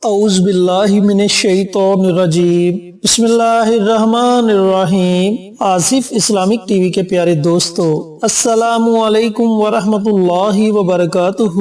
اعوذ باللہ من الشیطان الرجیم بسم اللہ الرحمن الرحیم۔ آصف اسلامک ٹی وی کے پیارے دوستو، السلام علیکم ورحمۃ اللہ وبرکاتہ۔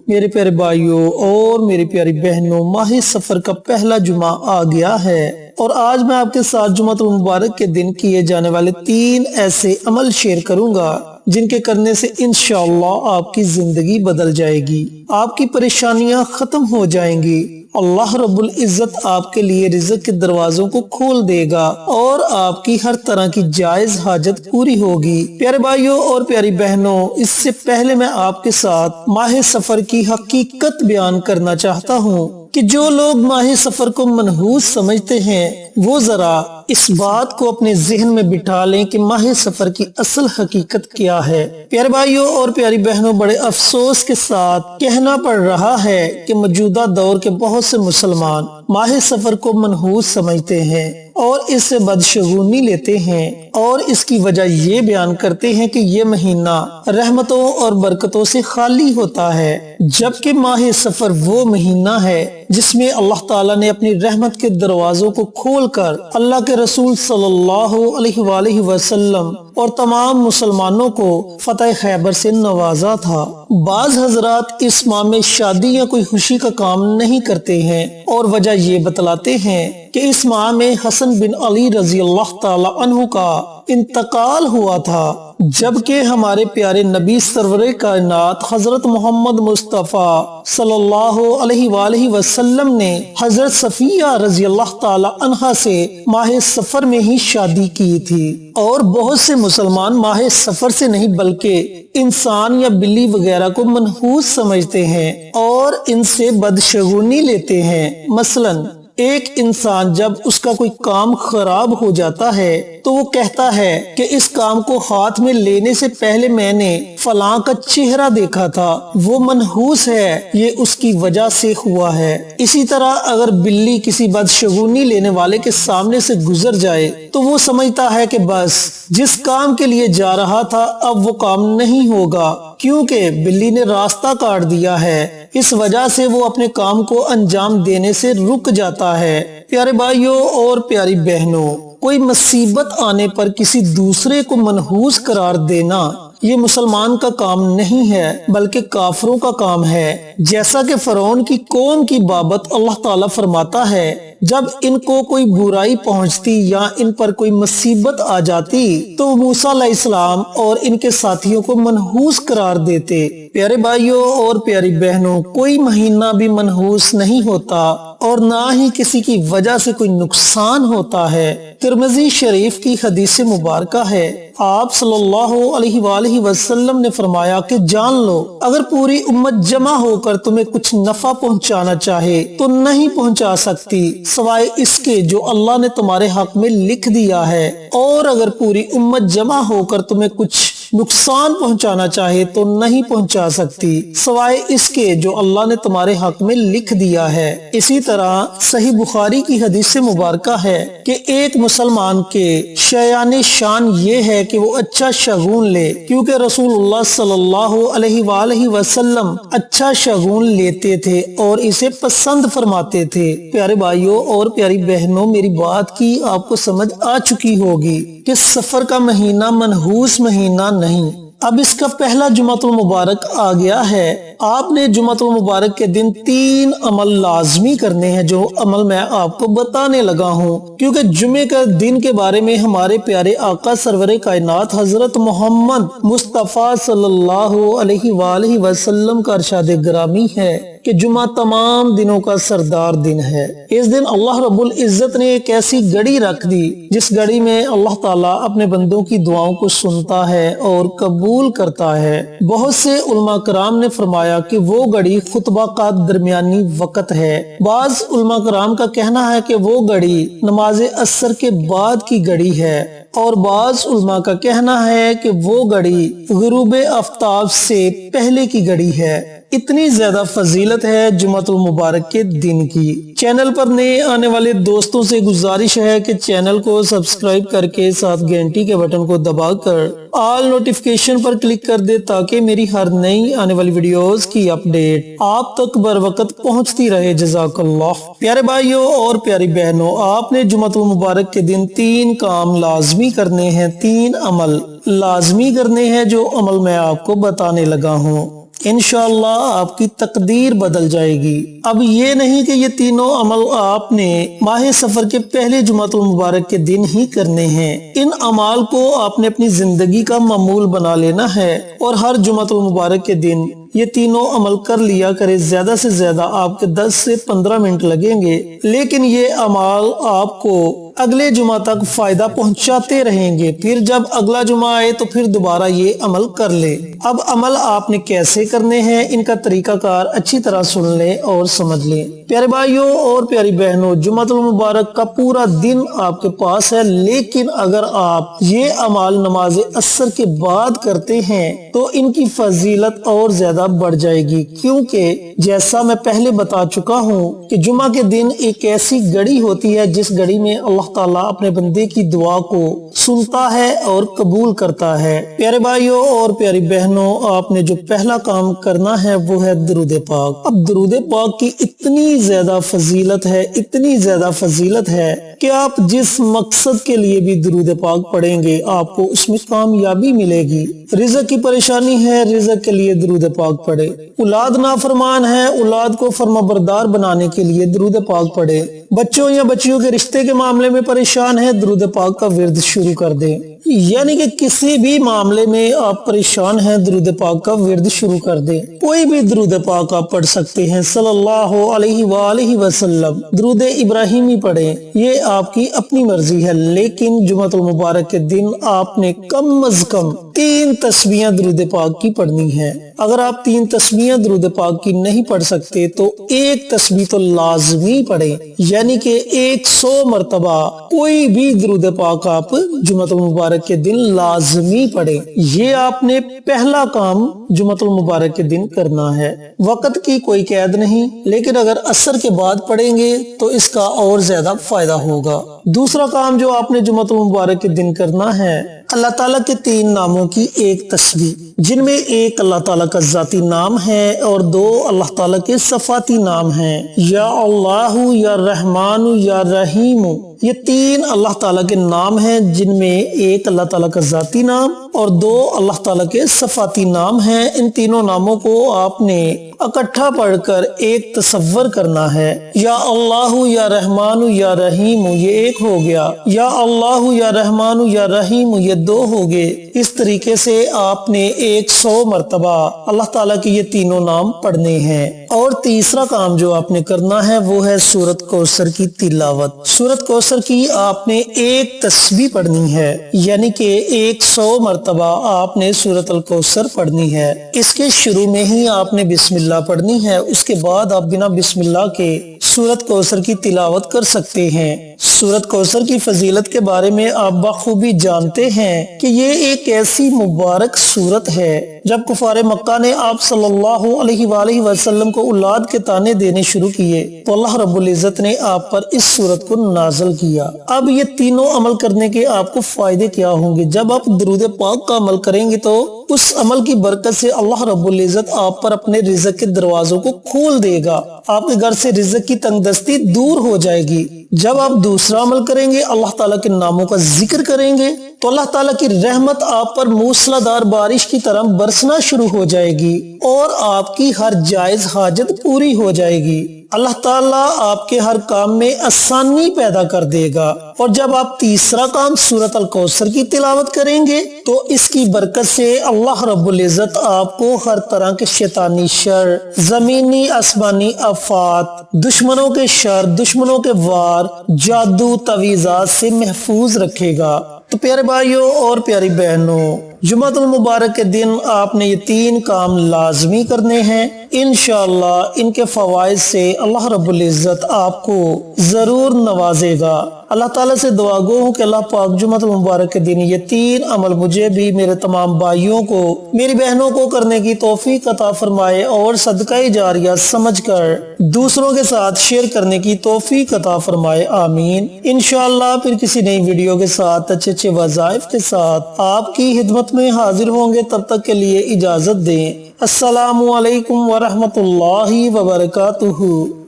میرے پیارے بھائیوں اور میری پیاری بہنوں، ماہ سفر کا پہلا جمعہ آ گیا ہے اور آج میں آپ کے ساتھ جمعۃ المبارک کے دن کیے جانے والے 3 ایسے عمل شیئر کروں گا جن کے کرنے سے انشاءاللہ آپ کی زندگی بدل جائے گی، آپ کی پریشانیاں ختم ہو جائیں گی، اللہ رب العزت آپ کے لیے رزق کے دروازوں کو کھول دے گا اور آپ کی ہر طرح کی جائز حاجت پوری ہوگی۔ پیارے بھائیوں اور پیاری بہنوں، اس سے پہلے میں آپ کے ساتھ ماہ سفر کی حقیقت بیان کرنا چاہتا ہوں کہ جو لوگ ماہ سفر کو منحوس سمجھتے ہیں وہ ذرا اس بات کو اپنے ذہن میں بٹھا لیں کہ ماہ سفر کی اصل حقیقت کیا ہے۔ پیارے بھائیوں اور پیاری بہنوں، بڑے افسوس کے ساتھ کہنا پڑ رہا ہے کہ موجودہ دور کے بہت سے مسلمان ماہ سفر کو منحوس سمجھتے ہیں اور اس سے بدشگونی لیتے ہیں اور اس کی وجہ یہ بیان کرتے ہیں کہ یہ مہینہ رحمتوں اور برکتوں سے خالی ہوتا ہے، جبکہ ماہ سفر وہ مہینہ ہے جس میں اللہ تعالیٰ نے اپنی رحمت کے دروازوں کو کھول کر اللہ کے رسول صلی اللہ علیہ وآلہ وسلم اور تمام مسلمانوں کو فتح خیبر سے نوازا تھا۔ بعض حضرات اس ماہ میں شادی یا کوئی خوشی کا کام نہیں کرتے ہیں اور وجہ یہ بتلاتے ہیں کہ اس ماہ میں حسن بن علی رضی اللہ تعالی عنہ کا انتقال ہوا تھا، جبکہ ہمارے پیارے نبی سرور کائنات حضرت محمد مصطفیٰ صلی اللہ علیہ وآلہ وسلم نے حضرت صفیہ رضی اللہ تعالی عنہا سے ماہ سفر میں ہی شادی کی تھی، اور بہت سے مسلمان ماہ سفر سے نہیں بلکہ انسان یا بلی وغیرہ کو منحوس سمجھتے ہیں اور ان سے بدشگونی لیتے ہیں۔ مثلاً ایک انسان جب اس کا کوئی کام خراب ہو جاتا ہے تو وہ کہتا ہے کہ اس کام کو ہاتھ میں لینے سے پہلے میں نے فلاں کا چہرہ دیکھا تھا، وہ منحوس ہے، یہ اس کی وجہ سے ہوا ہے۔ اسی طرح اگر بلی کسی بدشگونی لینے والے کے سامنے سے گزر جائے تو وہ سمجھتا ہے کہ بس جس کام کے لیے جا رہا تھا اب وہ کام نہیں ہوگا، کیونکہ بلی نے راستہ کاٹ دیا ہے، اس وجہ سے وہ اپنے کام کو انجام دینے سے رک جاتا ہے۔ پیارے بھائیوں اور پیاری بہنوں، کوئی مصیبت آنے پر کسی دوسرے کو منحوس قرار دینا یہ مسلمان کا کام نہیں ہے بلکہ کافروں کا کام ہے، جیسا کہ فرعون کی قوم کی بابت اللہ تعالیٰ فرماتا ہے جب ان کو کوئی برائی پہنچتی یا ان پر کوئی مصیبت آ جاتی تو موسیٰ علیہ السلام اور ان کے ساتھیوں کو منحوس قرار دیتے۔ پیارے بھائیوں اور پیاری بہنوں، کوئی مہینہ بھی منحوس نہیں ہوتا اور نہ ہی کسی کی وجہ سے کوئی نقصان ہوتا ہے۔ ترمذی شریف کی حدیث مبارکہ ہے، آپ صلی اللہ علیہ وآلہ وسلم نے فرمایا کہ جان لو اگر پوری امت جمع ہو کر تمہیں کچھ نفع پہنچانا چاہے تو نہیں پہنچا سکتی سوائے اس کے جو اللہ نے تمہارے حق میں لکھ دیا ہے، اور اگر پوری امت جمع ہو کر تمہیں کچھ نقصان پہنچانا چاہے تو نہیں پہنچا سکتی سوائے اس کے جو اللہ نے تمہارے حق میں لکھ دیا ہے۔ اسی طرح صحیح بخاری کی حدیث مبارکہ ہے کہ ایک مسلمان کے شایان شان یہ ہے کہ وہ اچھا شگون لے، کیونکہ رسول اللہ صلی اللہ علیہ وآلہ وسلم اچھا شگون لیتے تھے اور اسے پسند فرماتے تھے۔ پیارے بھائیوں اور پیاری بہنوں، میری بات کی آپ کو سمجھ آ چکی ہوگی کہ سفر کا مہینہ منحوس مہینہ نہیں۔ اب اس کا پہلا جمعۃ المبارک آ گیا ہے، آپ نے جمعۃ المبارک کے دن 3 عمل لازمی کرنے ہیں، جو عمل میں آپ کو بتانے لگا ہوں، کیونکہ جمعے کا دن کے بارے میں ہمارے پیارے آقا سرور کائنات حضرت محمد مصطفیٰ صلی اللہ علیہ وآلہ وسلم کا ارشاد گرامی ہے کہ جمعہ تمام دنوں کا سردار دن ہے۔ اس دن اللہ رب العزت نے ایک ایسی گھڑی رکھ دی جس گھڑی میں اللہ تعالیٰ اپنے بندوں کی دعاؤں کو سنتا ہے اور قبول کرتا ہے۔ بہت سے علماء کرام نے فرمایا کہ وہ گھڑی خطبہ کا درمیانی وقت ہے۔ بعض علماء کرام کا کہنا ہے کہ وہ گھڑی نماز عصر کے بعد کی گھڑی ہے، اور بعض علماء کا کہنا ہے کہ وہ گھڑی غروب آفتاب سے پہلے کی گھڑی ہے۔ اتنی زیادہ فضیلت ہے جمعۃ المبارک کے دن کی۔ چینل پر نئے آنے والے دوستوں سے گزارش ہے کہ چینل کو سبسکرائب کر کے ساتھ گھنٹی کے بٹن کو دبا کر آل نوٹیفیکیشن پر کلک کر دے تاکہ میری ہر نئی آنے والی ویڈیوز کی اپڈیٹ آپ تک بر وقت پہنچتی رہے۔ جزاک اللہ۔ پیارے بھائیوں اور پیاری بہنوں، آپ نے جمعۃ المبارک کے دن 3 کام لازمی کرنے ہیں، 3 عمل لازمی کرنے ہیں جو عمل میں آپ کو بتانے لگا ہوں۔ انشاءاللہ آپ کی تقدیر بدل جائے گی۔ اب یہ نہیں کہ یہ تینوں عمل آپ نے ماہ سفر کے پہلے جمعۃ المبارک کے دن ہی کرنے ہیں۔ ان اعمال کو آپ نے اپنی زندگی کا معمول بنا لینا ہے اور ہر جمعۃ المبارک کے دن یہ تینوں عمل کر لیا کرے۔ زیادہ سے زیادہ آپ کے 10 سے 15 منٹ لگیں گے، لیکن یہ اعمال آپ کو اگلے جمعہ تک فائدہ پہنچاتے رہیں گے۔ پھر جب اگلا جمعہ آئے تو پھر دوبارہ یہ عمل کر لیں۔ اب عمل آپ نے کیسے کرنے ہیں، ان کا طریقہ کار اچھی طرح سن لیں اور سمجھ لیں۔ پیارے بھائیوں اور پیاری بہنوں، جمعۃ المبارک کا پورا دن آپ کے پاس ہے، لیکن اگر آپ یہ اعمال نماز عصر کے بعد کرتے ہیں تو ان کی فضیلت اور زیادہ بڑھ جائے گی، کیونکہ جیسا میں پہلے بتا چکا ہوں کہ جمعہ کے دن ایک ایسی گھڑی ہوتی ہے جس گھڑی میں اللہ تعالیٰ اپنے بندے کی دعا کو سنتا ہے اور قبول کرتا ہے۔ پیارے بھائیوں اور پیاری بہنوں، آپ نے جو پہلا کام کرنا ہے وہ ہے درود پاک۔ اب درود پاک کی اتنی زیادہ فضیلت ہے، اتنی زیادہ فضیلت ہے کہ آپ جس مقصد کے لیے بھی درود پاک پڑھیں گے آپ کو اس میں کامیابی ملے گی۔ رزق کی پریشانی ہے، رزق کے لیے درود پاک پڑھے۔ اولاد نافرمان ہے، اولاد کو فرما بردار بنانے کے لیے درود پاک پڑھے۔ بچوں یا بچیوں کے رشتے کے معاملے میں پریشان ہے، درود پاک کا ورد شروع کر دیں۔ یعنی کہ کسی بھی معاملے میں آپ پریشان ہیں، درود پاک کا ورد شروع کر دیں۔ کوئی بھی درود پاک آپ پڑھ سکتے ہیں، صلی اللہ علیہ وآلہ وسلم، درود ابراہیمی پڑھیں، یہ آپ کی اپنی مرضی ہے، لیکن جمعۃ المبارک کے دن آپ نے کم از کم 3 تسبیحیں درود پاک کی پڑھنی ہے۔ اگر آپ 3 تسبیحیں درود پاک کی نہیں پڑھ سکتے تو 1 تسبیح تو لازمی پڑھیں، یعنی کہ 100 مرتبہ کوئی بھی درود پاک آپ جمعۃ المبارک کے دن لازمی پڑھیں۔ یہ آپ نے پہلا کام جمعۃ المبارک کے دن کرنا ہے۔ وقت کی کوئی قید نہیں، لیکن اگر عصر کے بعد پڑھیں گے تو اس کا اور زیادہ فائدہ ہوگا۔ دوسرا کام جو آپ نے جمعۃ المبارک کے دن کرنا ہے، اللہ تعالیٰ کے 3 ناموں کی 1 تسبیح، جن میں ایک اللہ تعالیٰ کا ذاتی نام ہے اور 2 اللہ تعالیٰ کے صفاتی نام ہیں، یا اللہ، یا رحمان، یا رحیم۔ یہ 3 اللہ تعالیٰ کے نام ہیں، جن میں ایک اللہ تعالیٰ کا ذاتی نام اور 2 اللہ تعالیٰ کے صفاتی نام ہیں۔ ان تینوں ناموں کو آپ نے اکٹھا پڑھ کر ایک تصور کرنا ہے۔ یا اللہ، یا رحمان، یا رحیم، یہ ایک ہو گیا۔ یا اللہ، یا رحمان، یا رحیم، یہ 2 ہو گئے۔ اس طریقے سے آپ نے 100 مرتبہ اللہ تعالیٰ کے یہ تینوں نام پڑھنے ہیں۔ اور تیسرا کام جو آپ نے کرنا ہے وہ ہے سورۃ کوثر کی تلاوت۔ سورۃ کوثر کی آپ نے 1 تسبیح پڑھنی ہے، یعنی کہ 100 مرتبہ آپ نے سورۃ الکوثر پڑھنی ہے۔ اس کے شروع میں ہی آپ نے بسم اللہ پڑھنی ہے، اس کے بعد آپ بنا بسم اللہ کے سورۃ کوثر کی تلاوت کر سکتے ہیں۔ سورۃ کوثر کی فضیلت کے بارے میں آپ بخوبی جانتے ہیں کہ یہ ایک ایسی مبارک سورت ہے، جب کفار مکہ نے آپ صلی اللہ علیہ وآلہ وسلم کو اولاد کے تانے دینے شروع کیے تو اللہ رب العزت نے آپ پر اس سورت کو نازل کیا۔ اب یہ تینوں عمل کرنے کے آپ کو فائدے کیا ہوں گے؟ جب آپ درود پاک کا عمل کریں گے تو اس عمل کی برکت سے اللہ رب العزت آپ پر اپنے رزق کے دروازوں کو کھول دے گا، آپ کے گھر سے رزق کی تنگ دستی دور ہو جائے گی۔ جب آپ دوسرا عمل کریں گے، اللہ تعالیٰ کے ناموں کا ذکر کریں گے تو اللہ تعالیٰ کی رحمت آپ پر موسلا دھار بارش کی طرح برسنا شروع ہو جائے گی اور آپ کی ہر جائز حاجت پوری ہو جائے گی۔ اللہ تعالیٰ آپ کے ہر کام میں آسانی پیدا کر دے گا۔ اور جب آپ تیسرا کام سورۃ الکوثر کی تلاوت کریں گے تو اس کی برکت سے اللہ رب العزت آپ کو ہر طرح کے شیطانی شر، زمینی آسمانی آفات، دشمنوں کے شر، دشمنوں کے وار، جادو، تعویذات سے محفوظ رکھے گا۔ تو پیارے بھائیوں اور پیاری بہنوں، جمعۃ المبارک کے دن آپ نے یہ 3 کام لازمی کرنے ہیں۔ انشاءاللہ ان کے فوائد سے اللہ رب العزت آپ کو ضرور نوازے گا۔ اللہ تعالیٰ سے دعا گو ہوں کہ اللہ پاک جمعۃ المبارک کے دن یہ 3 عمل مجھے بھی، میرے تمام بھائیوں کو، میری بہنوں کو کرنے کی توفیق عطا فرمائے اور صدقہ جاریہ سمجھ کر دوسروں کے ساتھ شیئر کرنے کی توفیق عطا فرمائے، آمین۔ انشاءاللہ پھر کسی نئی ویڈیو کے ساتھ اچھے وظائف کے ساتھ آپ کی خدمت میں حاضر ہوں گے۔ تب تک کے لیے اجازت دیں۔ السلام علیکم ورحمۃ اللہ وبرکاتہ۔